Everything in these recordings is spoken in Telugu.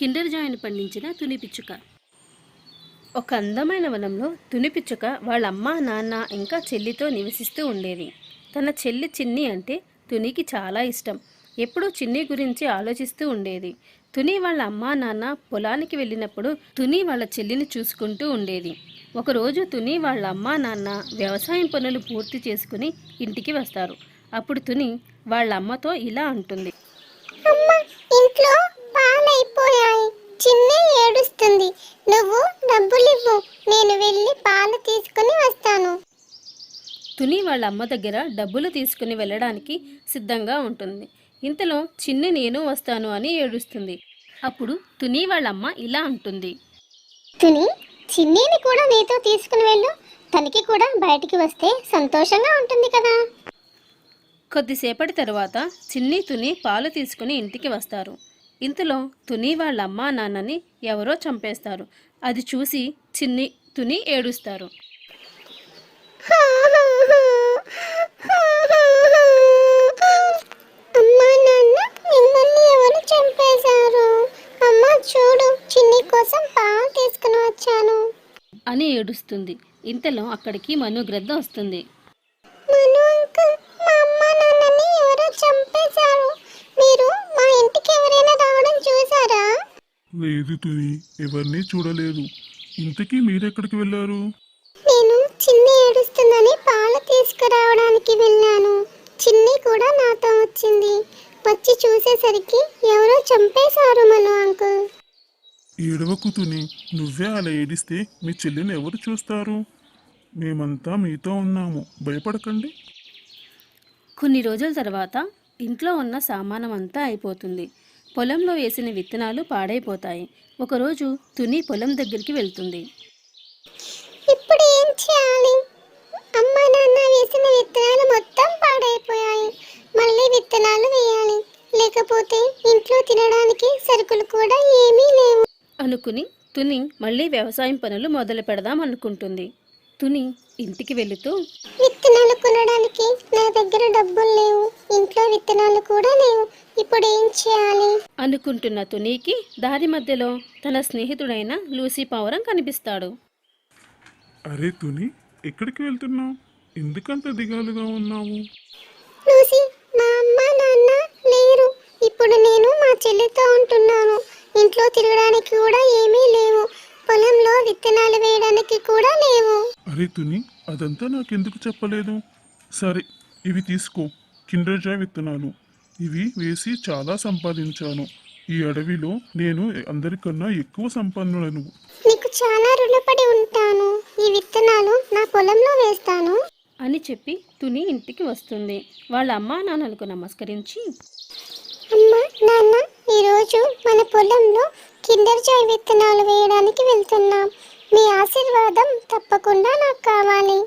కిండర్ జాయ్ని పండించిన తుని పిచ్చుక. ఒక అందమైన వనంలో తుని పిచ్చుక వాళ్ళ అమ్మ, నాన్న ఇంకా చెల్లితో నివసిస్తూ ఉండేది. తన చెల్లి చిన్ని అంటే తునికి చాలా ఇష్టం. ఎప్పుడూ చిన్ని గురించి ఆలోచిస్తూ ఉండేది. తుని వాళ్ళ అమ్మ, నాన్న పొలానికి వెళ్ళినప్పుడు తుని వాళ్ళ చెల్లిని చూసుకుంటూ ఉండేది. ఒకరోజు తుని వాళ్ళ అమ్మ, నాన్న వ్యవసాయం పనులు పూర్తి చేసుకుని ఇంటికి వస్తారు. అప్పుడు తుని వాళ్ళ అమ్మతో ఇలా అంటుంది. ఇంట్లో పాలైపోయాయి. చిన్ని ఏడుస్తుంది. నువ్వు డబ్బులివ్వు, నేను వెళ్ళి పాలు తీసుకుని వస్తాను. తుని వాళ్ళ అమ్మ దగ్గర డబ్బులు తీసుకుని వెళ్ళడానికి సిద్ధంగా ఉంటుంది. ఇంతలో చిన్ని నేను వస్తాను అని ఏడుస్తుంది. అప్పుడు తుని వాళ్ళ అమ్మ ఇలా అంటుంది. తుని, చిన్నిని కూడా నీతో తీసుకుని వెళ్ళు. తనకి కూడా బయటికి వస్తే సంతోషంగా ఉంటుంది కదా. కొద్దిసేపటి తరువాత చిన్ని తుని పాలు తీసుకుని ఇంటికి వస్తారు. ఇంతలో తుని వాళ్ళ అమ్మ నాన్నని ఎవరో చంపేస్తారు. అది చూసి చిన్ని తుని ఏడుస్తారు. అమ్మా, నాన్న మిమ్మల్ని ఎవరు చంపేశారు? అమ్మ చూడు, చిన్ని కోసం పాలు తీసుకుని వచ్చాను అని ఏడుస్తుంది. ఇంతలో అక్కడికి మనుగ్రద్ద వస్తుంది. మను అంకుల్, మా అమ్మ నాన్నని ఎవరో చంపేశారు. మీరు మా ఇంటికి ఎవరైనా రావడం చూసారా? లేదు తుని, ఎవరిని చూడలేదు. ఇంతకీ మీరెక్కడికి వెళ్ళారు? నేను చిన్ని ఏడుస్తుందని పాలు తీసుకురావడానికి వెళ్ళాను. చిన్ని కూడా నాతో వచ్చింది. వచ్చి చూసేసరికి ఎవరో చంపేశారు మను అంకుల్. ఏడవకు తుని, నువ్వే అలా ఏడిస్తే మీ చెల్లిని ఎవరు చూస్తారు? మేమంతా మీతో ఉన్నాము, భయపడకండి. కొన్ని రోజుల తర్వాత ఇంట్లో ఉన్న సామానం అంతా అయిపోతుంది. పొలంలో వేసిన విత్తనాలు పాడైపోతాయి. ఒకరోజు తుని పొలం దగ్గరికి వెళ్తుంది. ఇప్పుడు ఏం చేయాలి? అమ్మ నాన్న వేసిన విత్తనాలు మొత్తం పాడైపోయాయి. మళ్ళీ విత్తనాలు వేయాలి, లేకపోతే ఇంట్లో తినడానికి సరుకులు కూడా ఏమీ లేవు అనుకుని తుని మళ్ళీ వ్యవసాయం పనులు మొదలు పెడదాం అనుకుంటుంది. తుని ఇంటికి వెళుతూ, విత్తనాలు కొనడానికి నా దగ్గర డబ్బులు లేవు, ఇంట్లో విత్తనాలు కూడా లేవు. ఇప్పుడు ఏం చేయాలి అనుకుంటున్న తునికి దారి మధ్యలో తన స్నేహితుడైన లూసీ పావురం కనిపిస్తాడు. అరే తుని, ఎక్కడికి వెళ్తున్నావు? ఎందుకంత దిగాలుగా ఉన్నావు? లూసీ, మా అమ్మ నాన్న లేరు. ఇప్పుడు నేను మా చెల్లితో ఉంటున్నాను. ఇంట్లో తిరగడానికి కూడా ఏమీ లేవు. పొలంలో విత్తనాలు వేయడానికి కూడా లేవు. అరే తుని, అదంతా నాకెందుకు చెప్పలేదు? సరే, ఇవి తీసుకో, కిండర్ జాయ్ విత్తనాలు. ఇవి వేసి చాలా సంపాదించాను. ఈ అడవిలో నేను అందరికన్నా ఎక్కువ సంపన్నులను. నీకు చాలా రుణపడి ఉంటాను. ఈ విత్తనాలు నా పొలంలో వేస్తాను అని చెప్పి తుని ఇంటికి వస్తుంది. వాళ్ళ అమ్మా నాన్నలకు నమస్కరించి, అమ్మ నాన్న, ఈరోజు మన పొలంలో కిండర్ జాయ్ విత్తనాలు వేయడానికి వెళ్తున్నాం. మీ ఆశీర్వాదం తప్పకుండా నాకు కావాలి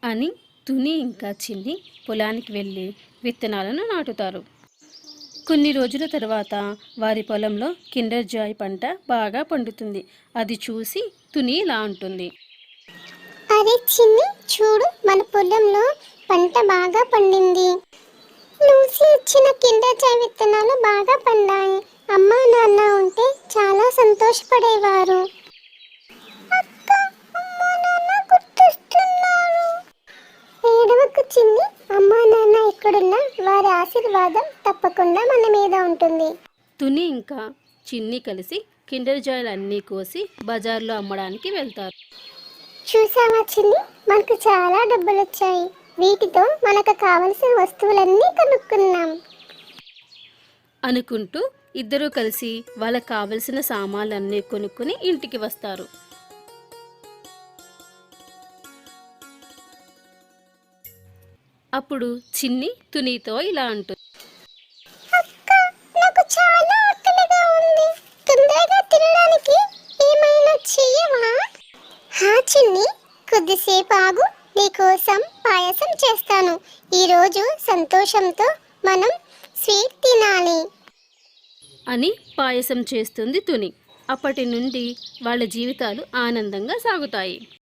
అని తుని ఇంకా చిన్ని పొలానికి వెళ్ళి విత్తనాలను నాటుతారు. కొన్ని రోజుల తర్వాత వారి పొలంలో కిండర్ జాయ్ పంట బాగా పండుతుంది. అది చూసి తుని ఇలా అంటుంది. అరే చిన్ని, చూడు, మన పొలంలో పంట బాగా పండింది. లూసీ ఇచ్చిన కిండర్ జాయ్ విత్తనాలు బాగా పండాయి. అమ్మా నాన్న ఉంటే చాలా సంతోషపడేవారు. అక్క, అమ్మా నాన్న గుర్తొస్తున్నారు. ఏడవకు చిన్ని, అమ్మా నాన్న ఎక్కడున్నా వారి ఆశీర్వాదం తప్పకుండా మన మీద ఉంటుంది. తుని ఇంకా చిన్ని కలిసి కిండర్ జాయ్లు అన్నీ కోసి బజార్లో అమ్మడానికి వెళ్తారు. చూసావా చిన్ని, మనకు చాలా డబ్బులు వచ్చాయి. వీటితో మనకు కావలసిన వస్తువులన్నీ కొనుక్కున్నాం అనుకుంటూ ఇద్దరూ కలిసి వాళ్ళకు కావలసిన సామాన్లన్నీ కొనుక్కుని ఇంటికి వస్తారు. అప్పుడు చిన్ని తునితో ఇలా అంటుంది. అక్క, నాకు చాలా ఆకలిగా ఉంది. తొందరగా తినడానికి ఏమైనా చెయ్యవా? హా చిన్ని, కొద్దిసేపు ఆగు, నీకోసం పాయసం చేస్తాను. ఈరోజు సంతోషంతో మనం స్వీట్ తినాలి అని పాయసం చేస్తుంది తుని. అప్పటి నుండి వాళ్ళ జీవితాలు ఆనందంగా సాగుతాయి.